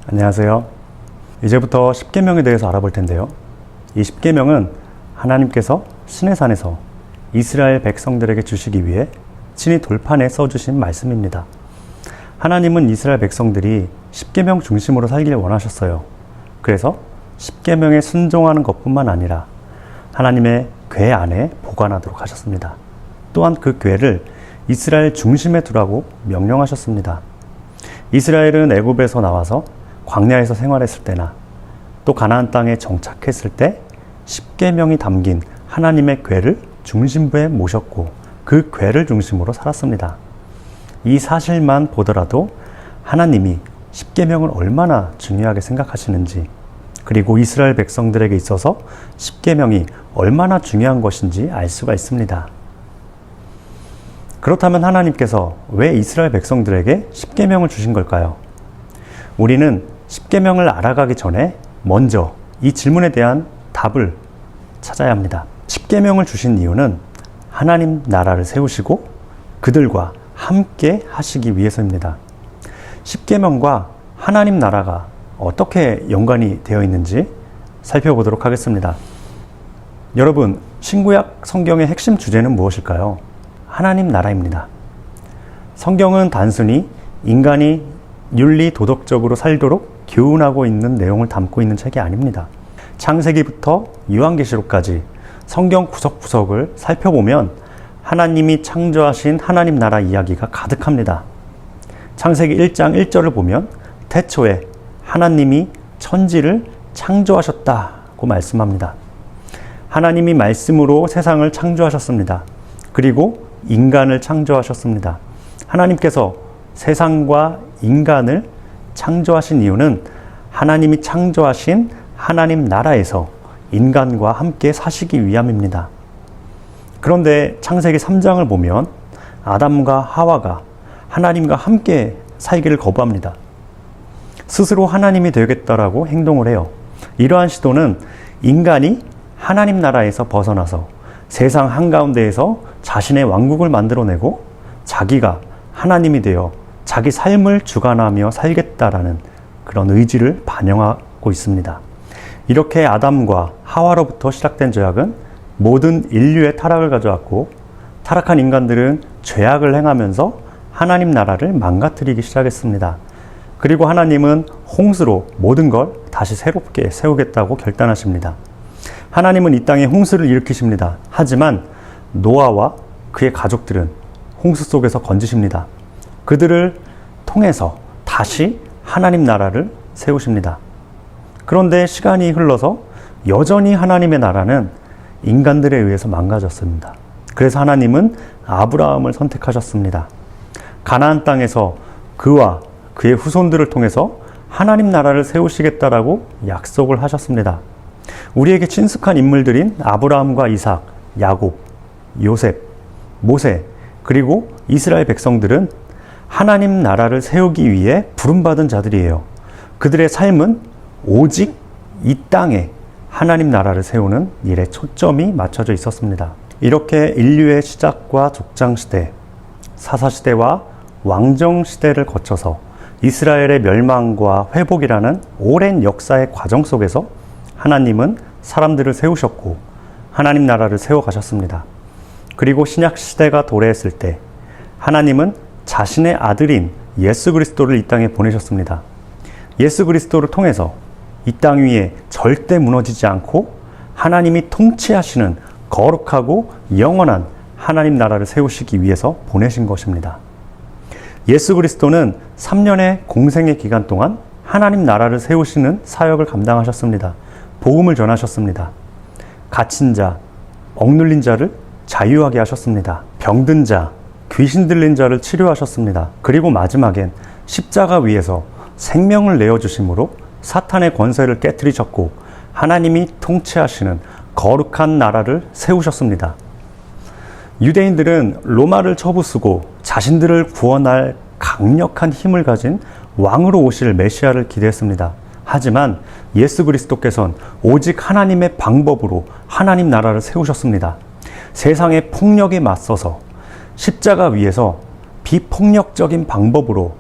안녕하세요. 이제부터 십계명에 대해서 알아볼 텐데요. 이 십계명은 하나님께서 시내산에서 이스라엘 백성들에게 주시기 위해 친히 돌판에 써주신 말씀입니다. 하나님은 이스라엘 백성들이 십계명 중심으로 살기를 원하셨어요. 그래서 십계명에 순종하는 것뿐만 아니라 하나님의 궤 안에 보관하도록 하셨습니다. 또한 그 궤를 이스라엘 중심에 두라고 명령하셨습니다. 이스라엘은 애굽에서 나와서 광야에서 생활했을 때나 또 가나안 땅에 정착했을 때 십계명이 담긴 하나님의 궤를 중심부에 모셨고 그 궤를 중심으로 살았습니다. 이 사실만 보더라도 하나님이 십계명을 얼마나 중요하게 생각하시는지, 그리고 이스라엘 백성들에게 있어서 십계명이 얼마나 중요한 것인지 알 수가 있습니다. 그렇다면 하나님께서 왜 이스라엘 백성들에게 십계명을 주신 걸까요? 우리는 십계명을 알아가기 전에 먼저 이 질문에 대한 답을 찾아야 합니다. 십계명을 주신 이유는 하나님 나라를 세우시고 그들과 함께 하시기 위해서입니다. 십계명과 하나님 나라가 어떻게 연관이 되어 있는지 살펴보도록 하겠습니다. 여러분, 신구약 성경의 핵심 주제는 무엇일까요? 하나님 나라입니다. 성경은 단순히 인간이 윤리 도덕적으로 살도록 교훈하고 있는 내용을 담고 있는 책이 아닙니다. 창세기부터 요한계시록까지 성경 구석구석을 살펴보면 하나님이 창조하신 하나님 나라 이야기가 가득합니다. 창세기 1장 1절을 보면 태초에 하나님이 천지를 창조하셨다고 말씀합니다. 하나님이 말씀으로 세상을 창조하셨습니다. 그리고 인간을 창조하셨습니다. 하나님께서 세상과 인간을 창조하신 이유는 하나님이 창조하신 하나님 나라에서 인간과 함께 사시기 위함입니다. 그런데 창세기 3장을 보면 아담과 하와가 하나님과 함께 살기를 거부합니다. 스스로 하나님이 되겠다라고 행동을 해요. 이러한 시도는 인간이 하나님 나라에서 벗어나서 세상 한가운데에서 자신의 왕국을 만들어내고 자기가 하나님이 되어 자기 삶을 주관하며 살겠다라는 그런 의지를 반영하고 있습니다. 이렇게 아담과 하와로부터 시작된 죄악은 모든 인류의 타락을 가져왔고, 타락한 인간들은 죄악을 행하면서 하나님 나라를 망가뜨리기 시작했습니다. 그리고 하나님은 홍수로 모든 걸 다시 새롭게 세우겠다고 결단하십니다. 하나님은 이 땅에 홍수를 일으키십니다. 하지만 노아와 그의 가족들은 홍수 속에서 건지십니다. 그들을 통해서 다시 하나님 나라를 세우십니다. 그런데 시간이 흘러서 여전히 하나님의 나라는 인간들에 의해서 망가졌습니다. 그래서 하나님은 아브라함을 선택하셨습니다. 가나안 땅에서 그와 그의 후손들을 통해서 하나님 나라를 세우시겠다라고 약속을 하셨습니다. 우리에게 친숙한 인물들인 아브라함과 이삭, 야곱, 요셉, 모세, 그리고 이스라엘 백성들은 하나님 나라를 세우기 위해 부름받은 자들이에요. 그들의 삶은 오직 이 땅에 하나님 나라를 세우는 일에 초점이 맞춰져 있었습니다. 이렇게 인류의 시작과 족장시대, 사사시대와 왕정시대를 거쳐서 이스라엘의 멸망과 회복이라는 오랜 역사의 과정 속에서 하나님은 사람들을 세우셨고 하나님 나라를 세워가셨습니다. 그리고 신약시대가 도래했을 때 하나님은 자신의 아들인 예수 그리스도를 이 땅에 보내셨습니다. 예수 그리스도를 통해서 이 땅 위에 절대 무너지지 않고 하나님이 통치하시는 거룩하고 영원한 하나님 나라를 세우시기 위해서 보내신 것입니다. 예수 그리스도는 3년의 공생의 기간 동안 하나님 나라를 세우시는 사역을 감당하셨습니다. 복음을 전하셨습니다. 갇힌 자, 억눌린 자를 자유하게 하셨습니다. 병든 자, 귀신 들린 자를 치료하셨습니다. 그리고 마지막엔 십자가 위에서 생명을 내어주심으로 사탄의 권세를 깨뜨리셨고 하나님이 통치하시는 거룩한 나라를 세우셨습니다. 유대인들은 로마를 처부수고 자신들을 구원할 강력한 힘을 가진 왕으로 오실 메시아를 기대했습니다. 하지만 예수 그리스도께서는 오직 하나님의 방법으로 하나님 나라를 세우셨습니다. 세상의 폭력에 맞서서 십자가 위에서 비폭력적인 방법으로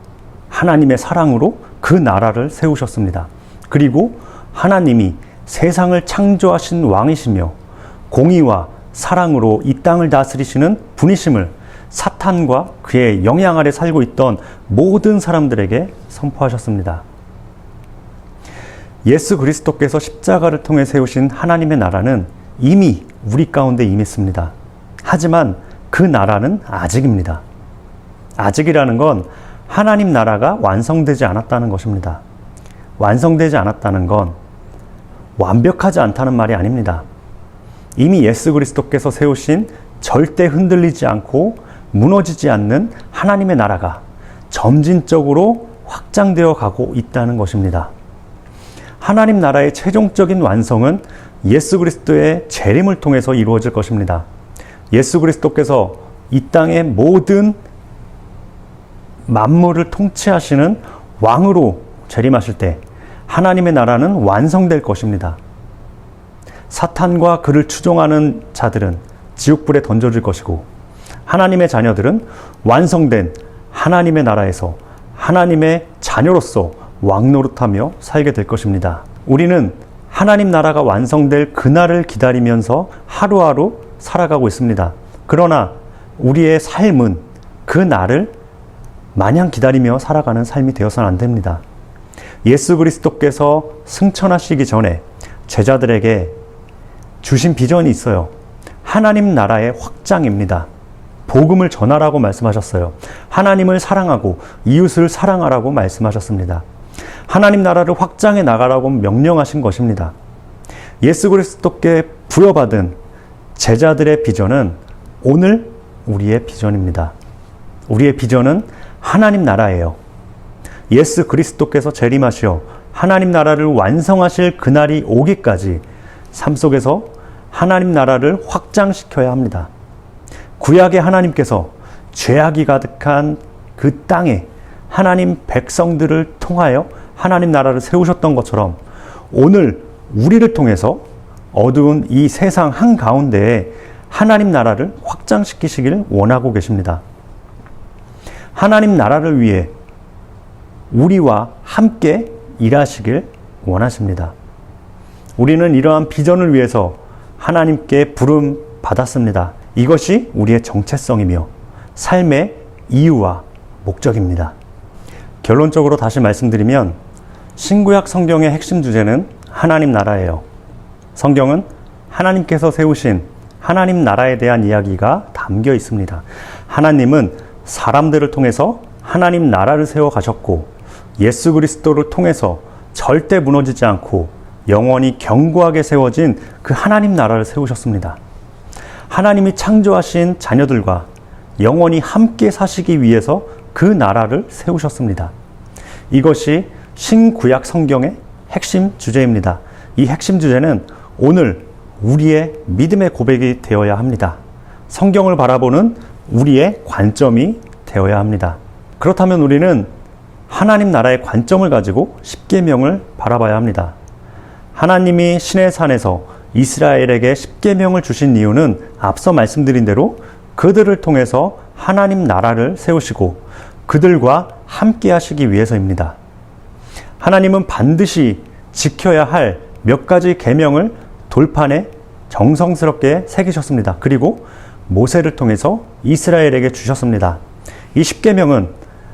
하나님의 사랑으로 그 그 나라를 세우셨습니다. 그리고 하나님이 세상을 창조하신 왕이시며 공의와 사랑으로 이 땅을 다스리시는 분이심을 사탄과 그의 영향 아래 살고 있던 모든 사람들에게 선포하셨습니다. 예수 그리스도께서 십자가를 통해 세우신 하나님의 나라는 이미 우리 가운데 임했습니다. 하지만 그 나라는 아직입니다. 아직이라는 건 하나님 나라가 완성되지 않았다는 것입니다. 완성되지 않았다는 건 완벽하지 않다는 말이 아닙니다. 이미 예수 그리스도께서 세우신 절대 흔들리지 않고 무너지지 않는 하나님의 나라가 점진적으로 확장되어 가고 있다는 것입니다. 하나님 나라의 최종적인 완성은 예수 그리스도의 재림을 통해서 이루어질 것입니다. 예수 그리스도께서 이 땅의 모든 만물을 통치하시는 왕으로 재림하실 때 하나님의 나라는 완성될 것입니다. 사탄과 그를 추종하는 자들은 지옥불에 던져질 것이고 하나님의 자녀들은 완성된 하나님의 나라에서 하나님의 자녀로서 왕노릇하며 살게 될 것입니다. 우리는 하나님 나라가 완성될 그날을 기다리면서 하루하루 살아가고 있습니다. 그러나 우리의 삶은 그 날을 마냥 기다리며 살아가는 삶이 되어서는 안 됩니다. 예수 그리스도께서 승천하시기 전에 제자들에게 주신 비전이 있어요. 하나님 나라의 확장입니다. 복음을 전하라고 말씀하셨어요. 하나님을 사랑하고 이웃을 사랑하라고 말씀하셨습니다. 하나님 나라를 확장해 나가라고 명령하신 것입니다. 예수 그리스도께 부여받은 제자들의 비전은 오늘 우리의 비전입니다. 우리의 비전은 하나님 나라예요. 예수 그리스도께서 재림하시어 하나님 나라를 완성하실 그날이 오기까지 삶 속에서 하나님 나라를 확장시켜야 합니다. 구약의 하나님께서 죄악이 가득한 그 땅에 하나님 백성들을 통하여 하나님 나라를 세우셨던 것처럼 오늘 우리를 통해서 어두운 이 세상 한가운데에 하나님 나라를 확장시키시기를 원하고 계십니다. 하나님 나라를 위해 우리와 함께 일하시길 원하십니다. 우리는 이러한 비전을 위해서 하나님께 부름 받았습니다. 이것이 우리의 정체성이며 삶의 이유와 목적입니다. 결론적으로 다시 말씀드리면 신구약 성경의 핵심 주제는 하나님 나라예요. 성경은 하나님께서 세우신 하나님 나라에 대한 이야기가 담겨 있습니다. 하나님은 사람들을 통해서 하나님 나라를 세워 가셨고 예수 그리스도를 통해서 절대 무너지지 않고 영원히 견고하게 세워진 그 하나님 나라를 세우셨습니다. 하나님이 창조하신 자녀들과 영원히 함께 사시기 위해서 그 나라를 세우셨습니다. 이것이 신구약 성경의 핵심 주제입니다. 이 핵심 주제는 오늘 우리의 믿음의 고백이 되어야 합니다. 성경을 바라보는 우리의 관점이 되어야 합니다. 그렇다면 우리는 하나님 나라의 관점을 가지고 십계명을 바라봐야 합니다. 하나님이 시내 산에서 이스라엘에게 십계명을 주신 이유는 앞서 말씀드린 대로 그들을 통해서 하나님 나라를 세우시고 그들과 함께 하시기 위해서입니다. 하나님은 반드시 지켜야 할 몇 가지 계명을 돌판에 정성스럽게 새기셨습니다. 그리고 모세를 통해서 이스라엘에게 주셨습니다. 이 십계명은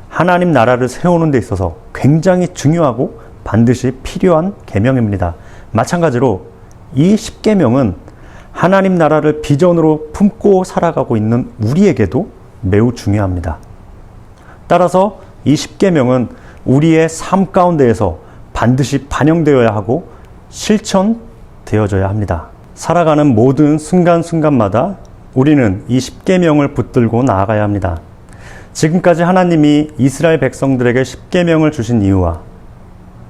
하나님 나라를 세우는 데 있어서 굉장히 중요하고 반드시 필요한 계명입니다. 마찬가지로 이 십계명은 하나님 나라를 비전으로 품고 살아가고 있는 우리에게도 매우 중요합니다. 따라서 이 십계명은 우리의 삶 가운데에서 반드시 반영되어야 하고 실천되어져야 합니다. 살아가는 모든 순간순간마다 우리는 이 십계명을 붙들고 나아가야 합니다. 지금까지 하나님이 이스라엘 백성들에게 십계명을 주신 이유와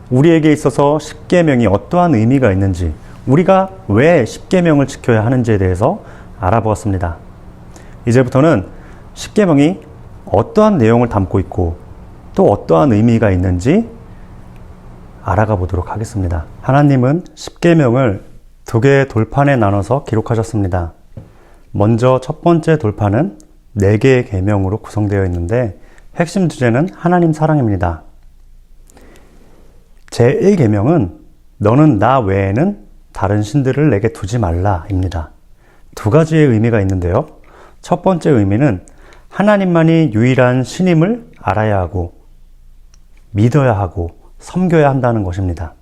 우리에게 있어서 십계명이 어떠한 의미가 있는지, 우리가 왜 십계명을 지켜야 하는지에 대해서 알아보았습니다. 이제부터는 십계명이 어떠한 내용을 담고 있고 또 어떠한 의미가 있는지 알아가 보도록 하겠습니다. 하나님은 십계명을 두 개의 돌판에 나눠서 기록하셨습니다. 먼저 첫 번째 돌판은 4개의 계명으로 구성되어 있는데 핵심 주제는 하나님 사랑입니다. 제1계명은 너는 나 외에는 다른 신들을 내게 두지 말라입니다. 두 가지의 의미가 있는데요. 첫 번째 의미는 하나님만이 유일한 신임을 알아야 하고 믿어야 하고 섬겨야 한다는 것입니다.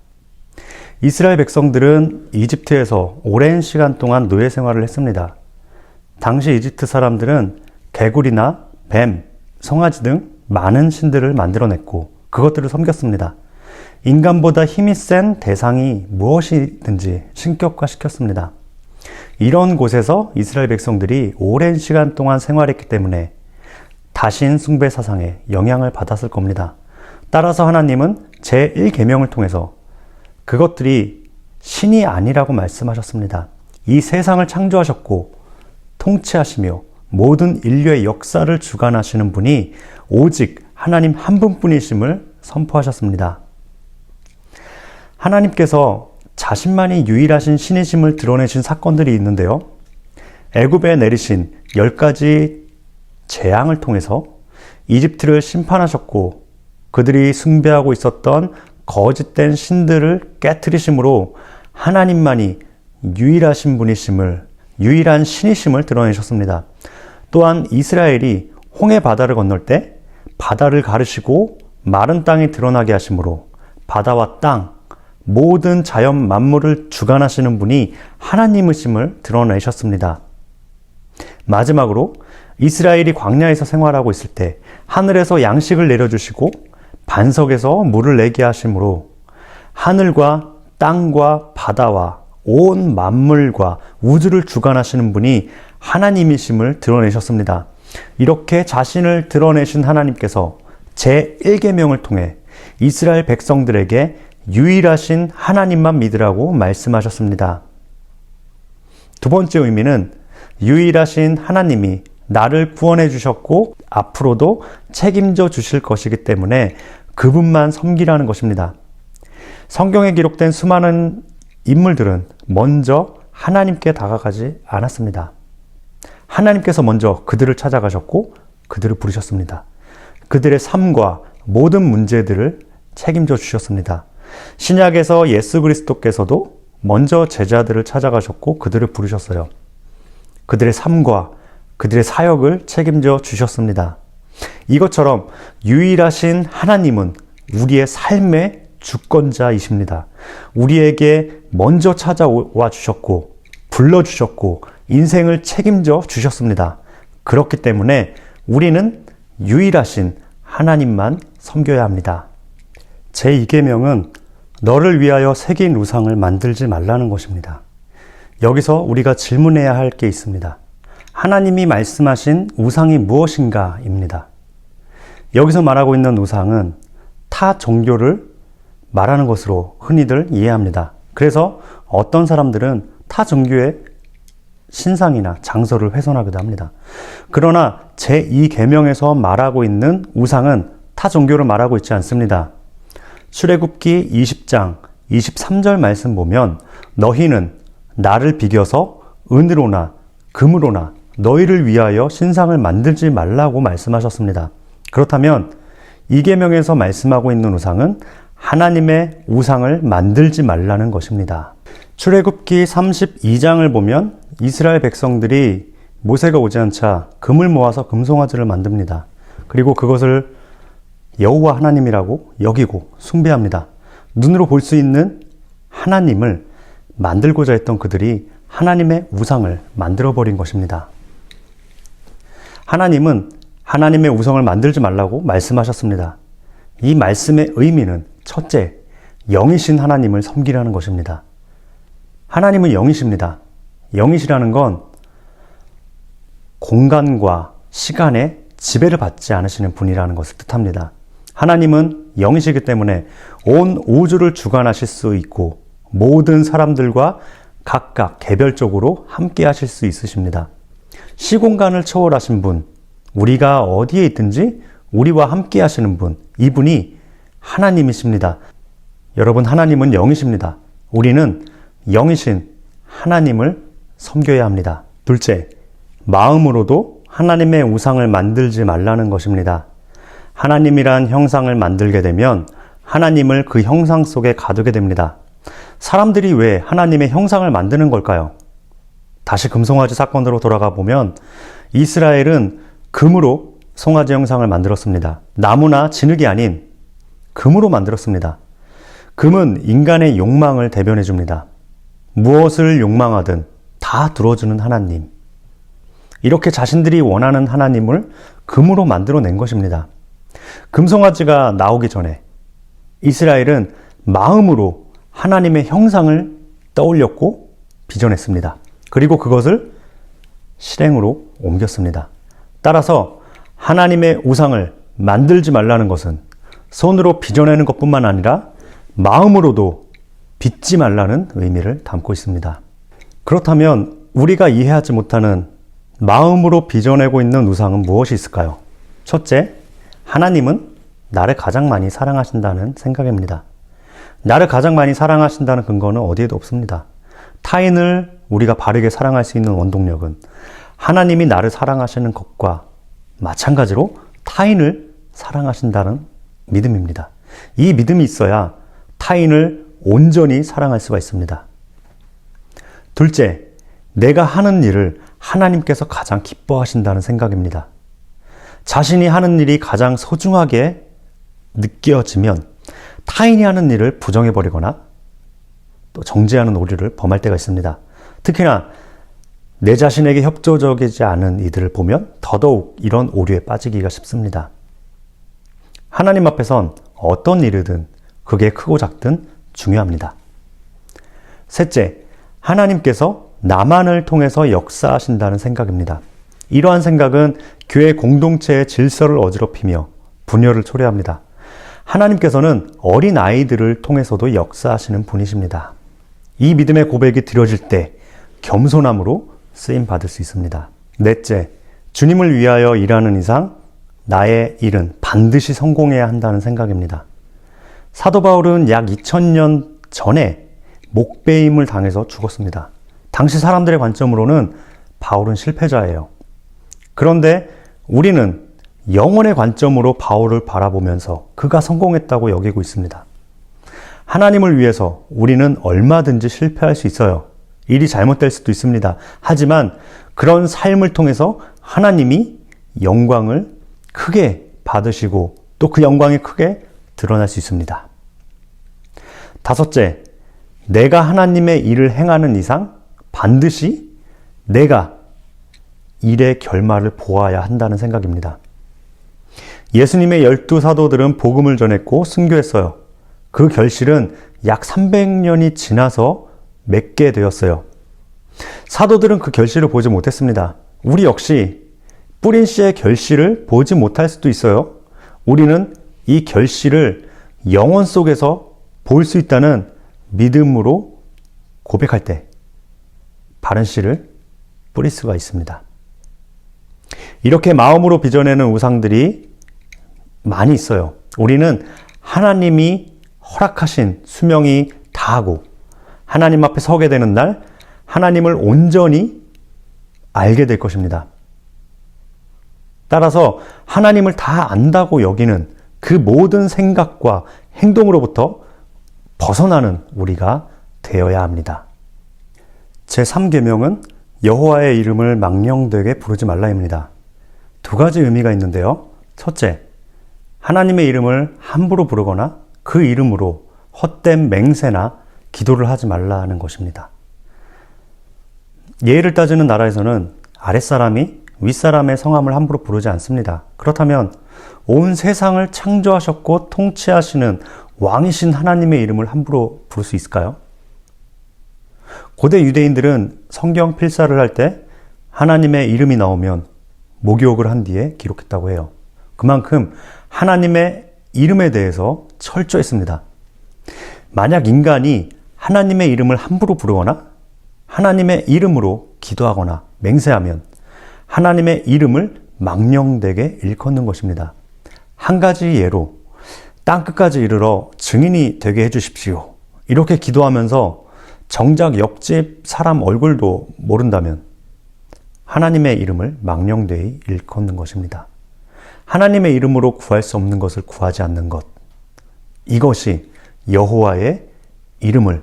이스라엘 백성들은 이집트에서 오랜 시간 동안 노예 생활을 했습니다. 당시 이집트 사람들은 개구리나 뱀, 송아지 등 많은 신들을 만들어냈고 그것들을 섬겼습니다. 인간보다 힘이 센 대상이 무엇이든지 신격화시켰습니다. 이런 곳에서 이스라엘 백성들이 오랜 시간 동안 생활했기 때문에 다신 숭배 사상에 영향을 받았을 겁니다. 따라서 하나님은 제1계명을 통해서 그것들이 신이 아니라고 말씀하셨습니다. 이 세상을 창조하셨고 통치하시며 모든 인류의 역사를 주관하시는 분이 오직 하나님 한 분뿐이심을 선포하셨습니다. 하나님께서 자신만이 유일하신 신이심을 드러내신 사건들이 있는데요. 애굽에 내리신 10가지 재앙을 통해서 이집트를 심판하셨고 그들이 숭배하고 있었던 거짓된 신들을 깨트리심으로 하나님만이 유일하신 분이심을, 유일한 신이심을 드러내셨습니다. 또한 이스라엘이 홍해 바다를 건널 때 바다를 가르시고 마른 땅이 드러나게 하심으로 바다와 땅, 모든 자연 만물을 주관하시는 분이 하나님이심을 드러내셨습니다. 마지막으로 이스라엘이 광야에서 생활하고 있을 때 하늘에서 양식을 내려주시고 반석에서 물을 내게 하심으로 하늘과 땅과 바다와 온 만물과 우주를 주관하시는 분이 하나님이심을 드러내셨습니다. 이렇게 자신을 드러내신 하나님께서 제1계명을 통해 이스라엘 백성들에게 유일하신 하나님만 믿으라고 말씀하셨습니다. 두 번째 의미는 유일하신 하나님이 나를 구원해 주셨고 앞으로도 책임져 주실 것이기 때문에 그분만 섬기라는 것입니다. 성경에 기록된 수많은 인물들은 먼저 하나님께 다가가지 않았습니다. 하나님께서 먼저 그들을 찾아가셨고 그들을 부르셨습니다. 그들의 삶과 모든 문제들을 책임져 주셨습니다. 신약에서 예수 그리스도께서도 먼저 제자들을 찾아가셨고 그들을 부르셨어요. 그들의 삶과 그들의 사역을 책임져 주셨습니다. 이것처럼 유일하신 하나님은 우리의 삶의 주권자이십니다. 우리에게 먼저 찾아와 주셨고 불러주셨고 인생을 책임져 주셨습니다. 그렇기 때문에 우리는 유일하신 하나님만 섬겨야 합니다. 제2계명은 너를 위하여 새긴 우상을 만들지 말라는 것입니다. 여기서 우리가 질문해야 할 게 있습니다. 하나님이 말씀하신 우상이 무엇인가입니다. 여기서 말하고 있는 우상은 타 종교를 말하는 것으로 흔히들 이해합니다. 그래서 어떤 사람들은 타 종교의 신상이나 장소를 훼손하기도 합니다. 그러나 제2계명에서 말하고 있는 우상은 타 종교를 말하고 있지 않습니다. 출애굽기 20장 23절 말씀 보면 너희는 나를 비겨서 은으로나 금으로나 너희를 위하여 신상을 만들지 말라고 말씀하셨습니다. 그렇다면 이 계명에서 말씀하고 있는 우상은 하나님의 우상을 만들지 말라는 것입니다. 출애굽기 32장을 보면 이스라엘 백성들이 모세가 오지 않자 금을 모아서 금송아지를 만듭니다. 그리고 그것을 여호와 하나님이라고 여기고 숭배합니다. 눈으로 볼 수 있는 하나님을 만들고자 했던 그들이 하나님의 우상을 만들어버린 것입니다. 하나님은 하나님의 우상을 만들지 말라고 말씀하셨습니다. 이 말씀의 의미는 첫째, 영이신 하나님을 섬기라는 것입니다. 하나님은 영이십니다. 영이시라는 건 공간과 시간에 지배를 받지 않으시는 분이라는 것을 뜻합니다. 하나님은 영이시기 때문에 온 우주를 주관하실 수 있고 모든 사람들과 각각 개별적으로 함께 하실 수 있으십니다. 시공간을 초월하신 분, 우리가 어디에 있든지 우리와 함께 하시는 분, 이분이 하나님이십니다. 여러분, 하나님은 영이십니다. 우리는 영이신 하나님을 섬겨야 합니다. 둘째, 마음으로도 하나님의 우상을 만들지 말라는 것입니다. 하나님이란 형상을 만들게 되면 하나님을 그 형상 속에 가두게 됩니다. 사람들이 왜 하나님의 형상을 만드는 걸까요? 다시 금송아지 사건으로 돌아가 보면 이스라엘은 금으로 송아지 형상을 만들었습니다. 나무나 진흙이 아닌 금으로 만들었습니다. 금은 인간의 욕망을 대변해 줍니다. 무엇을 욕망하든 다 들어주는 하나님. 이렇게 자신들이 원하는 하나님을 금으로 만들어낸 것입니다. 금송아지가 나오기 전에 이스라엘은 마음으로 하나님의 형상을 떠올렸고 빚어냈습니다. 그리고 그것을 실행으로 옮겼습니다. 따라서 하나님의 우상을 만들지 말라는 것은 손으로 빚어내는 것뿐만 아니라 마음으로도 빚지 말라는 의미를 담고 있습니다. 그렇다면 우리가 이해하지 못하는 마음으로 빚어내고 있는 우상은 무엇이 있을까요? 첫째, 하나님은 나를 가장 많이 사랑하신다는 생각입니다. 나를 가장 많이 사랑하신다는 근거는 어디에도 없습니다. 타인을 우리가 바르게 사랑할 수 있는 원동력은 하나님이 나를 사랑하시는 것과 마찬가지로 타인을 사랑하신다는 믿음입니다. 이 믿음이 있어야 타인을 온전히 사랑할 수가 있습니다. 둘째, 내가 하는 일을 하나님께서 가장 기뻐하신다는 생각입니다. 자신이 하는 일이 가장 소중하게 느껴지면 타인이 하는 일을 부정해버리거나 또 정죄하는 오류를 범할 때가 있습니다. 특히나 내 자신에게 협조적이지 않은 이들을 보면 더더욱 이런 오류에 빠지기가 쉽습니다. 하나님 앞에선 어떤 일이든 그게 크고 작든 중요합니다. 셋째, 하나님께서 나만을 통해서 역사하신다는 생각입니다. 이러한 생각은 교회 공동체의 질서를 어지럽히며 분열을 초래합니다. 하나님께서는 어린 아이들을 통해서도 역사하시는 분이십니다. 이 믿음의 고백이 드려질 때 겸손함으로 쓰임 받을 수 있습니다. 넷째, 주님을 위하여 일하는 이상 나의 일은 반드시 성공해야 한다는 생각입니다. 사도 바울은 약 2000년 전에 목배임을 당해서 죽었습니다. 당시 사람들의 관점으로는 바울은 실패자예요. 그런데 우리는 영혼의 관점으로 바울을 바라보면서 그가 성공했다고 여기고 있습니다. 하나님을 위해서 우리는 얼마든지 실패할 수 있어요. 일이 잘못될 수도 있습니다. 하지만 그런 삶을 통해서 하나님이 영광을 크게 받으시고 또 그 영광이 크게 드러날 수 있습니다. 다섯째, 내가 하나님의 일을 행하는 이상 반드시 내가 일의 결말을 보아야 한다는 생각입니다. 예수님의 12사도들은 복음을 전했고 순교했어요. 그 결실은 약 300년이 지나서 맺게 되었어요. 사도들은 그 결실을 보지 못했습니다. 우리 역시 뿌린 씨의 결실을 보지 못할 수도 있어요. 우리는 이 결실을 영혼 속에서 볼 수 있다는 믿음으로 고백할 때 바른 씨를 뿌릴 수가 있습니다. 이렇게 마음으로 빚어내는 우상들이 많이 있어요. 우리는 하나님이 허락하신 수명이 다하고 하나님 앞에 서게 되는 날 하나님을 온전히 알게 될 것입니다. 따라서 하나님을 다 안다고 여기는 그 모든 생각과 행동으로부터 벗어나는 우리가 되어야 합니다. 제3계명은 여호와의 이름을 망령되게 부르지 말라입니다. 두 가지 의미가 있는데요. 첫째, 하나님의 이름을 함부로 부르거나 그 이름으로 헛된 맹세나 기도를 하지 말라는 것입니다. 예의를 따지는 나라에서는 아랫사람이 윗사람의 성함을 함부로 부르지 않습니다. 그렇다면 온 세상을 창조하셨고 통치하시는 왕이신 하나님의 이름을 함부로 부를 수 있을까요? 고대 유대인들은 성경 필사를 할 때 하나님의 이름이 나오면 목욕을 한 뒤에 기록했다고 해요. 그만큼 하나님의 이름에 대해서 철저했습니다. 만약 인간이 하나님의 이름을 함부로 부르거나 하나님의 이름으로 기도하거나 맹세하면 하나님의 이름을 망령되게 일컫는 것입니다. 한 가지 예로 땅끝까지 이르러 증인이 되게 해주십시오. 이렇게 기도하면서 정작 옆집 사람 얼굴도 모른다면 하나님의 이름을 망령되이 일컫는 것입니다. 하나님의 이름으로 구할 수 없는 것을 구하지 않는 것. 이것이 여호와의 이름을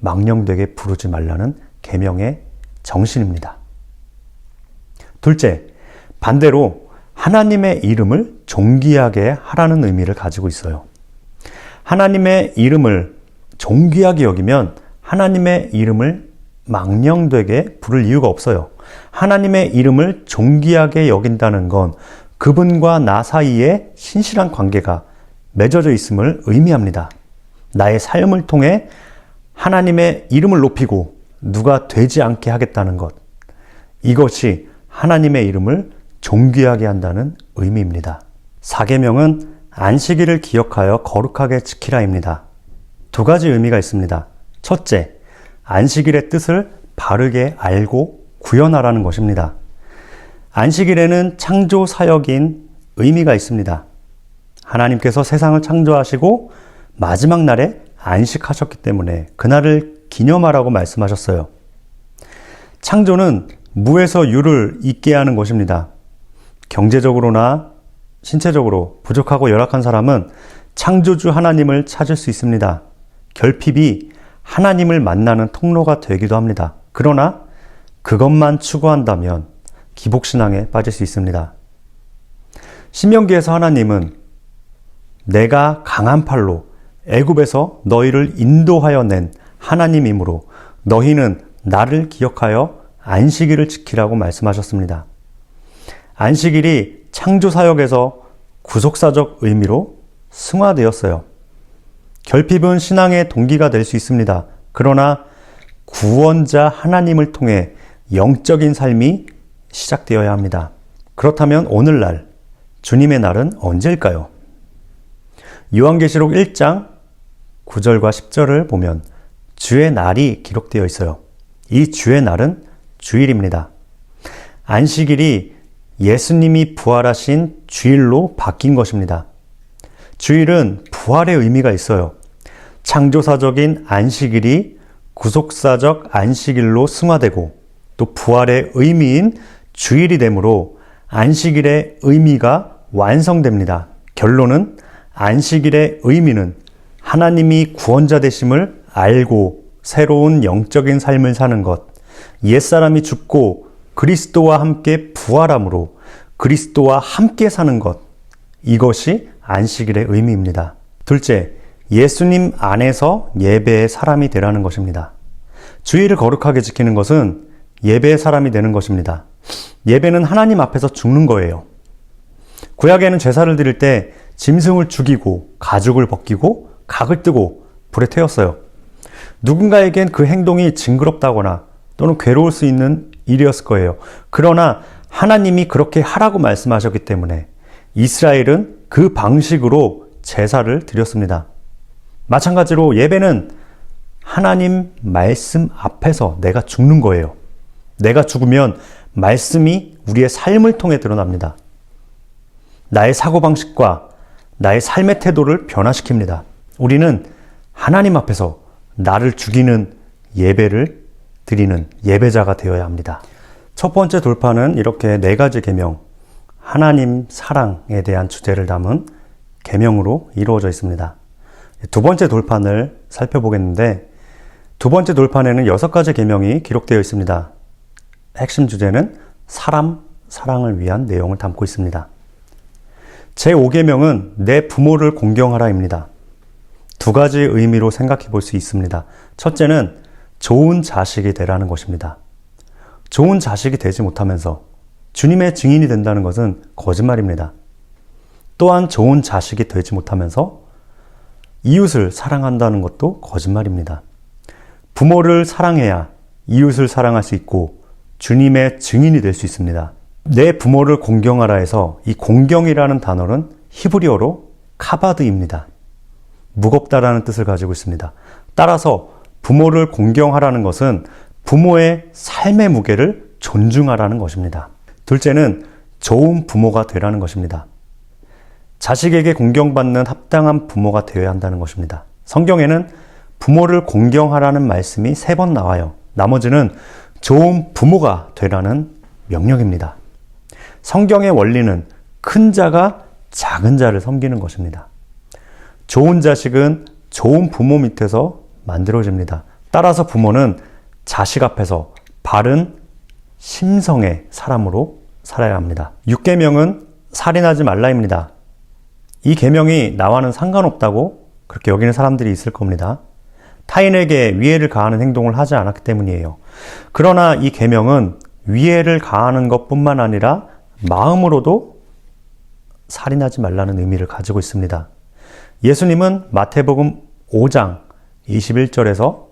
망령되게 부르지 말라는 계명의 정신입니다. 둘째, 반대로 하나님의 이름을 존귀하게 하라는 의미를 가지고 있어요. 하나님의 이름을 존귀하게 여기면 하나님의 이름을 망령되게 부를 이유가 없어요. 하나님의 이름을 존귀하게 여긴다는 건 그분과 나 사이에 신실한 관계가 맺어져 있음을 의미합니다. 나의 삶을 통해 하나님의 이름을 높이고 누가 되지 않게 하겠다는 것. 이것이 하나님의 이름을 존귀하게 한다는 의미입니다. 4계명은 안식일을 기억하여 거룩하게 지키라입니다. 두 가지 의미가 있습니다. 첫째, 안식일의 뜻을 바르게 알고 구현하라는 것입니다. 안식일에는 창조 사역인 의미가 있습니다. 하나님께서 세상을 창조하시고 마지막 날에 안식하셨기 때문에 그날을 기념하라고 말씀하셨어요. 창조는 무에서 유를 있게 하는 것입니다. 경제적으로나 신체적으로 부족하고 열악한 사람은 창조주 하나님을 찾을 수 있습니다. 결핍이 하나님을 만나는 통로가 되기도 합니다. 그러나 그것만 추구한다면 기복신앙에 빠질 수 있습니다. 신명기에서 하나님은 내가 강한 팔로 애굽에서 너희를 인도하여 낸 하나님이므로 너희는 나를 기억하여 안식일을 지키라고 말씀하셨습니다. 안식일이 창조사역에서 구속사적 의미로 승화되었어야 결핍은 신앙의 동기가 될 수 있습니다. 그러나 구원자 하나님을 통해 영적인 삶이 시작되어야 합니다. 그렇다면 오늘날 주님의 날은 언제일까요? 요한계시록 1장 9절과 10절을 보면 주의 날이 기록되어 있어요. 이 주의 날은 주일입니다. 안식일이 예수님이 부활하신 주일로 바뀐 것입니다. 주일은 부활의 의미가 있어요. 창조사적인 안식일이 구속사적 안식일로 승화되고 또 부활의 의미인 주일이 되므로 안식일의 의미가 완성됩니다. 결론은 안식일의 의미는 하나님이 구원자 되심을 알고 새로운 영적인 삶을 사는 것, 옛사람이 죽고 그리스도와 함께 부활함으로 그리스도와 함께 사는 것, 이것이 안식일의 의미입니다. 둘째, 예수님 안에서 예배의 사람이 되라는 것입니다. 주일을 거룩하게 지키는 것은 예배의 사람이 되는 것입니다. 예배는 하나님 앞에서 죽는 거예요. 구약에는 제사를 드릴 때 짐승을 죽이고 가죽을 벗기고 각을 뜨고 불에 태웠어요. 누군가에겐 그 행동이 징그럽다거나 또는 괴로울 수 있는 일이었을 거예요. 그러나 하나님이 그렇게 하라고 말씀하셨기 때문에 이스라엘은 그 방식으로 제사를 드렸습니다. 마찬가지로 예배는 하나님 말씀 앞에서 내가 죽는 거예요. 내가 죽으면 말씀이 우리의 삶을 통해 드러납니다. 나의 사고방식과 나의 삶의 태도를 변화시킵니다. 우리는 하나님 앞에서 나를 죽이는 예배를 드리는 예배자가 되어야 합니다. 첫 번째 돌파는 이렇게 4가지 계명, 하나님 사랑에 대한 주제를 담은 계명으로 이루어져 있습니다. 두 번째 돌판을 살펴보겠는데 두 번째 돌판에는 6가지 계명이 기록되어 있습니다. 핵심 주제는 사람, 사랑을 위한 내용을 담고 있습니다. 제5계명은 내 부모를 공경하라입니다. 2가지 의미로 생각해 볼 수 있습니다. 첫째는 좋은 자식이 되라는 것입니다. 좋은 자식이 되지 못하면서 주님의 증인이 된다는 것은 거짓말입니다. 또한 좋은 자식이 되지 못하면서 이웃을 사랑한다는 것도 거짓말입니다. 부모를 사랑해야 이웃을 사랑할 수 있고 주님의 증인이 될 수 있습니다. 내 부모를 공경하라 해서 이 공경이라는 단어는 히브리어로 카바드입니다. 무겁다라는 뜻을 가지고 있습니다. 따라서 부모를 공경하라는 것은 부모의 삶의 무게를 존중하라는 것입니다. 둘째는 좋은 부모가 되라는 것입니다. 자식에게 공경받는 합당한 부모가 되어야 한다는 것입니다. 성경에는 부모를 공경하라는 말씀이 3번 나와요. 나머지는 좋은 부모가 되라는 명령입니다. 성경의 원리는 큰 자가 작은 자를 섬기는 것입니다. 좋은 자식은 좋은 부모 밑에서 만들어집니다. 따라서 부모는 자식 앞에서 바른 심성의 사람으로 살아야 합니다. 6계명은 살인하지 말라입니다. 이 계명이 나와는 상관없다고 그렇게 여기는 사람들이 있을 겁니다. 타인에게 위해를 가하는 행동을 하지 않았기 때문이에요. 그러나 이 계명은 위해를 가하는 것뿐만 아니라 마음으로도 살인하지 말라는 의미를 가지고 있습니다. 예수님은 마태복음 5장 21절에서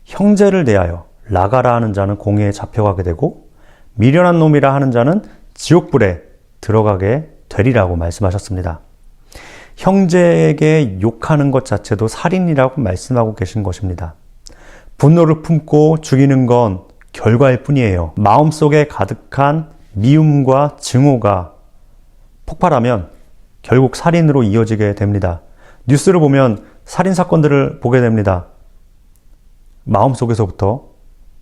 형제를 대하여 나가라 하는 자는 공회에 잡혀가게 되고 미련한 놈이라 하는 자는 지옥불에 들어가게 되리라고 말씀하셨습니다. 형제에게 욕하는 것 자체도 살인이라고 말씀하고 계신 것입니다. 분노를 품고 죽이는 건 결과일 뿐이에요. 마음속에 가득한 미움과 증오가 폭발하면 결국 살인으로 이어지게 됩니다. 뉴스를 보면 살인사건들을 보게 됩니다. 마음속에서부터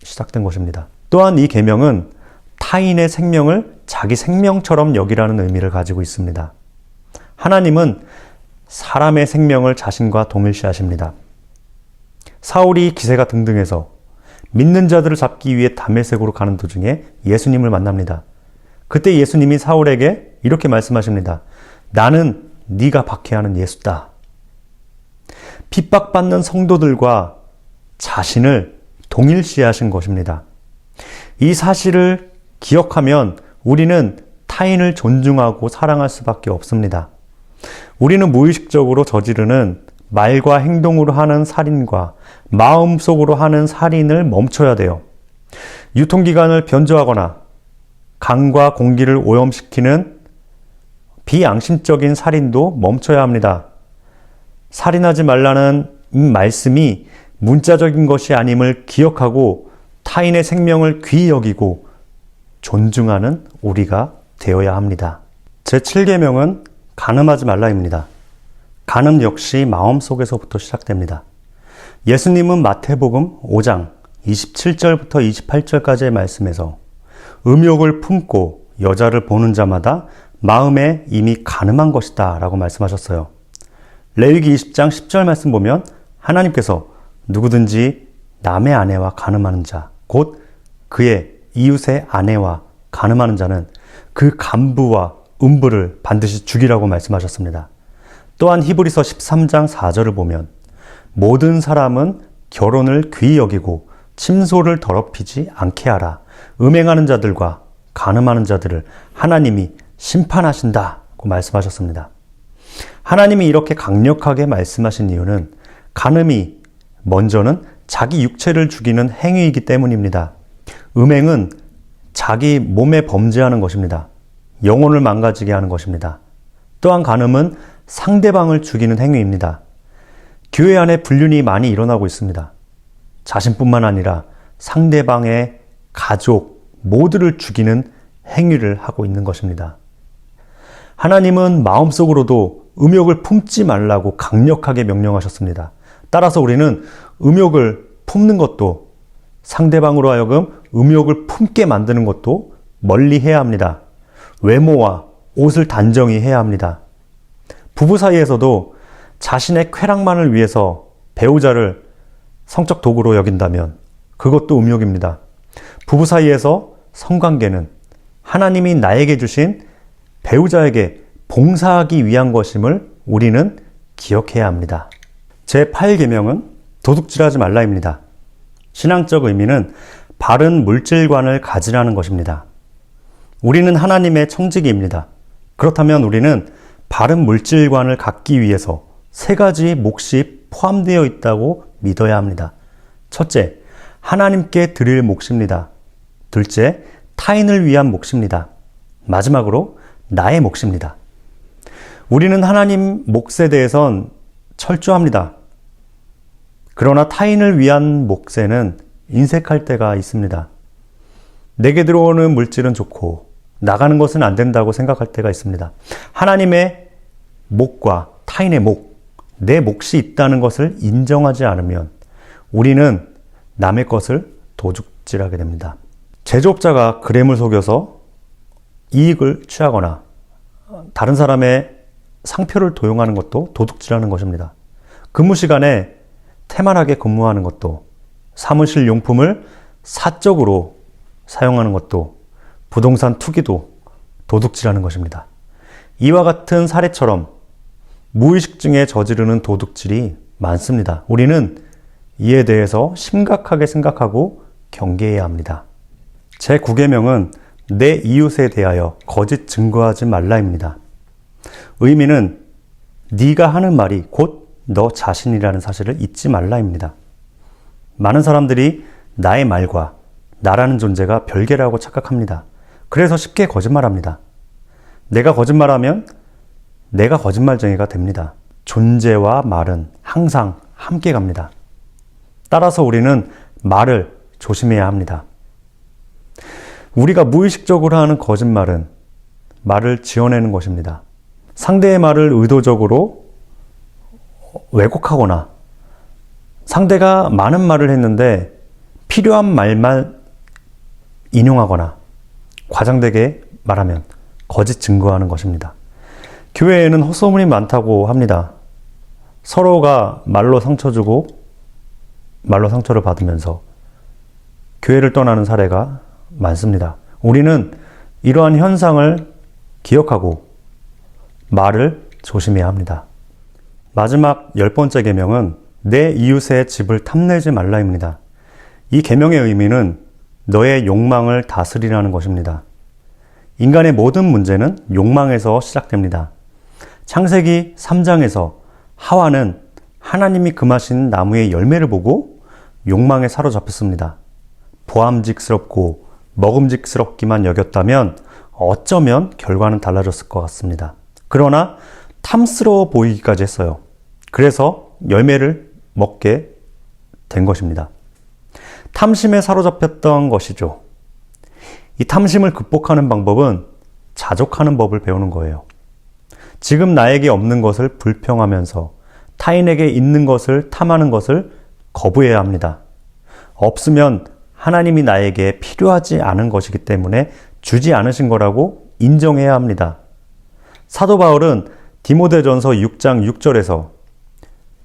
시작된 것입니다. 또한 이 계명은 타인의 생명을 자기 생명처럼 여기라는 의미를 가지고 있습니다. 하나님은 사람의 생명을 자신과 동일시하십니다. 사울이 기세가 등등해서 믿는 자들을 잡기 위해 다메섹으로 가는 도중에 예수님을 만납니다. 그때 예수님이 사울에게 이렇게 말씀하십니다. 나는 네가 박해하는 예수다. 핍박받는 성도들과 자신을 동일시하신 것입니다. 이 사실을 기억하면 우리는 타인을 존중하고 사랑할 수밖에 없습니다. 우리는 무의식적으로 저지르는 말과 행동으로 하는 살인과 마음속으로 하는 살인을 멈춰야 돼요. 유통기간을 변조하거나 강과 공기를 오염시키는 비양심적인 살인도 멈춰야 합니다. 살인하지 말라는 이 말씀이 문자적인 것이 아님을 기억하고 타인의 생명을 귀히 여기고 존중하는 우리가 되어야 합니다. 제7계명은 간음하지 말라입니다. 간음 역시 마음속에서부터 시작됩니다. 예수님은 마태복음 5장 27절부터 28절까지의 말씀에서 음욕을 품고 여자를 보는 자마다 마음에 이미 간음한 것이다 라고 말씀하셨어요. 레위기 20장 10절 말씀 보면 하나님께서 누구든지 남의 아내와 간음하는 자, 곧 그의 이웃의 아내와 간음하는 자는 그 간부와 음부를 반드시 죽이라고 말씀하셨습니다. 또한 히브리서 13장 4절을 보면 모든 사람은 결혼을 귀히 여기고 침소를 더럽히지 않게 하라. 음행하는 자들과 간음하는 자들을 하나님이 심판하신다고 말씀하셨습니다. 하나님이 이렇게 강력하게 말씀하신 이유는 간음이 먼저는 자기 육체를 죽이는 행위이기 때문입니다. 음행은 자기 몸에 범죄하는 것입니다. 영혼을 망가지게 하는 것입니다. 또한 간음은 상대방을 죽이는 행위입니다. 교회 안에 불륜이 많이 일어나고 있습니다. 자신뿐만 아니라 상대방의 가족 모두를 죽이는 행위를 하고 있는 것입니다. 하나님은 마음속으로도 음욕을 품지 말라고 강력하게 명령하셨습니다. 따라서 우리는 음욕을 품는 것도 상대방으로 하여금 음욕을 품게 만드는 것도 멀리 해야 합니다. 외모와 옷을 단정히 해야 합니다. 부부 사이에서도 자신의 쾌락만을 위해서 배우자를 성적 도구로 여긴다면 그것도 음욕입니다. 부부 사이에서 성관계는 하나님이 나에게 주신 배우자에게 봉사하기 위한 것임을 우리는 기억해야 합니다. 제8계명은 도둑질하지 말라입니다. 신앙적 의미는 바른 물질관을 가지라는 것입니다. 우리는 하나님의 청지기입니다. 그렇다면 우리는 바른 물질관을 갖기 위해서 3가지 몫이 포함되어 있다고 믿어야 합니다. 첫째, 하나님께 드릴 몫입니다. 둘째, 타인을 위한 몫입니다. 마지막으로 나의 몫입니다. 우리는 하나님 몫에 대해선 철저합니다. 그러나 타인을 위한 몫에는 인색할 때가 있습니다. 내게 들어오는 물질은 좋고 나가는 것은 안 된다고 생각할 때가 있습니다. 하나님의 몫과 타인의 몫, 내 몫이 있다는 것을 인정하지 않으면 우리는 남의 것을 도둑질하게 됩니다. 제조업자가 그램을 속여서 이익을 취하거나 다른 사람의 상표를 도용하는 것도 도둑질하는 것입니다. 근무 시간에 태만하게 근무하는 것도, 사무실 용품을 사적으로 사용하는 것도, 부동산 투기도 도둑질하는 것입니다. 이와 같은 사례처럼 무의식 중에 저지르는 도둑질이 많습니다. 우리는 이에 대해서 심각하게 생각하고 경계해야 합니다. 제9계명은 내 이웃에 대하여 거짓 증거하지 말라입니다. 의미는 네가 하는 말이 곧 너 자신이라는 사실을 잊지 말라입니다. 많은 사람들이 나의 말과 나라는 존재가 별개라고 착각합니다. 그래서 쉽게 거짓말합니다. 내가 거짓말하면 내가 거짓말쟁이가 됩니다. 존재와 말은 항상 함께 갑니다. 따라서 우리는 말을 조심해야 합니다. 우리가 무의식적으로 하는 거짓말은 말을 지어내는 것입니다. 상대의 말을 의도적으로 왜곡하거나 상대가 많은 말을 했는데 필요한 말만 인용하거나 과장되게 말하면 거짓 증거하는 것입니다. 교회에는 헛소문이 많다고 합니다. 서로가 말로 상처 주고 말로 상처를 받으면서 교회를 떠나는 사례가 많습니다. 우리는 이러한 현상을 기억하고 말을 조심해야 합니다. 마지막 10번째 계명은 내 이웃의 집을 탐내지 말라입니다. 이 계명의 의미는 너의 욕망을 다스리라는 것입니다. 인간의 모든 문제는 욕망에서 시작됩니다. 창세기 3장에서 하와는 하나님이 금하신 나무의 열매를 보고 욕망에 사로잡혔습니다. 보암직스럽고 먹음직스럽기만 여겼다면 어쩌면 결과는 달라졌을 것 같습니다. 그러나 탐스러워 보이기까지 했어요. 그래서 열매를 먹게 된 것입니다. 탐심에 사로잡혔던 것이죠. 이 탐심을 극복하는 방법은 자족하는 법을 배우는 거예요. 지금 나에게 없는 것을 불평하면서 타인에게 있는 것을 탐하는 것을 거부해야 합니다. 없으면 하나님이 나에게 필요하지 않은 것이기 때문에 주지 않으신 거라고 인정해야 합니다. 사도 바울은 디모데전서 6장 6절에서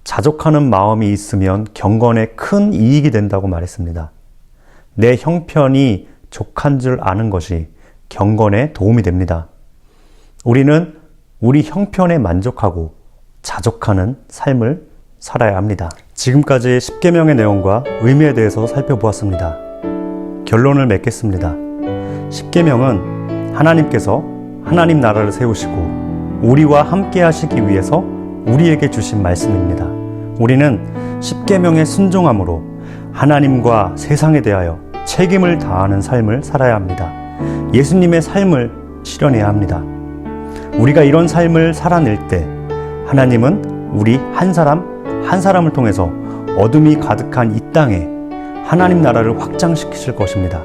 자족하는 마음이 있으면 경건에 큰 이익이 된다고 말했습니다. 내 형편이 족한 줄 아는 것이 경건에 도움이 됩니다. 우리는 우리 형편에 만족하고 자족하는 삶을 살아야 합니다. 지금까지 10계명의 내용과 의미에 대해서 살펴보았습니다. 결론을 맺겠습니다. 10계명은 하나님께서 하나님 나라를 세우시고 우리와 함께 하시기 위해서 우리에게 주신 말씀입니다. 우리는 10계명에 순종함으로 하나님과 세상에 대하여 책임을 다하는 삶을 살아야 합니다. 예수님의 삶을 실현해야 합니다. 우리가 이런 삶을 살아낼 때 하나님은 우리 한 사람을 통해서 어둠이 가득한 이 땅에 하나님 나라를 확장시키실 것입니다.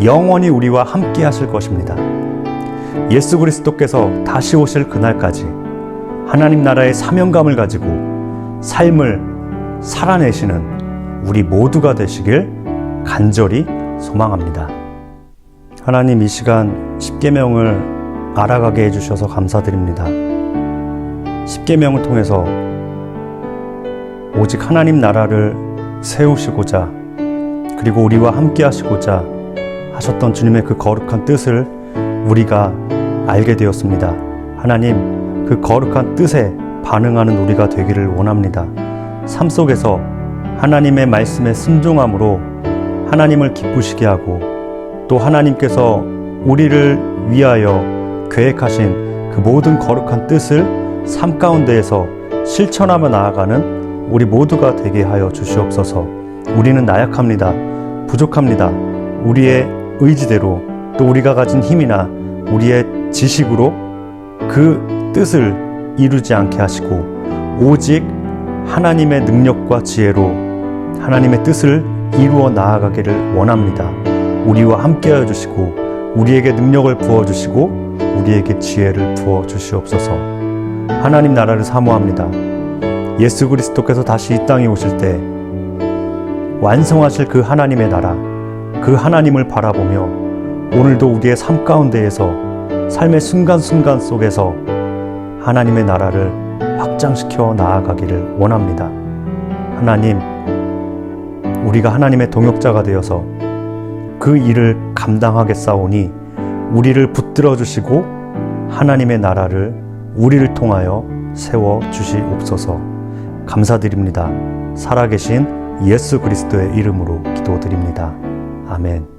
영원히 우리와 함께 하실 것입니다. 예수 그리스도께서 다시 오실 그날까지 하나님 나라의 사명감을 가지고 삶을 살아내시는 우리 모두가 되시길 간절히 소망합니다. 하나님, 이 시간 10계명을 알아가게 해주셔서 감사드립니다. 10계명을 통해서 오직 하나님 나라를 세우시고자 그리고 우리와 함께 하시고자 하셨던 주님의 그 거룩한 뜻을 우리가 알게 되었습니다. 하나님, 그 거룩한 뜻에 반응하는 우리가 되기를 원합니다. 삶 속에서 하나님의 말씀에 순종함으로 하나님을 기쁘시게 하고 또 하나님께서 우리를 위하여 계획하신 그 모든 거룩한 뜻을 삶 가운데에서 실천하며 나아가는 우리 모두가 되게 하여 주시옵소서. 우리는 나약합니다. 부족합니다. 우리의 의지대로 또 우리가 가진 힘이나 우리의 지식으로 그 뜻을 이루지 않게 하시고 오직 하나님의 능력과 지혜로 하나님의 뜻을 이루어 나아가기를 원합니다. 우리와 함께하여 주시고 우리에게 능력을 부어주시고 우리에게 지혜를 부어주시옵소서. 하나님 나라를 사모합니다. 예수 그리스도께서 다시 이 땅에 오실 때 완성하실 그 하나님의 나라, 그 하나님을 바라보며 오늘도 우리의 삶 가운데에서 삶의 순간순간 속에서 하나님의 나라를 확장시켜 나아가기를 원합니다. 하나님, 우리가 하나님의 동역자가 되어서 그 일을 감당하겠사오니 우리를 붙들어 주시고 하나님의 나라를 우리를 통하여 세워 주시옵소서. 감사드립니다. 살아계신 예수 그리스도의 이름으로 기도드립니다. 아멘.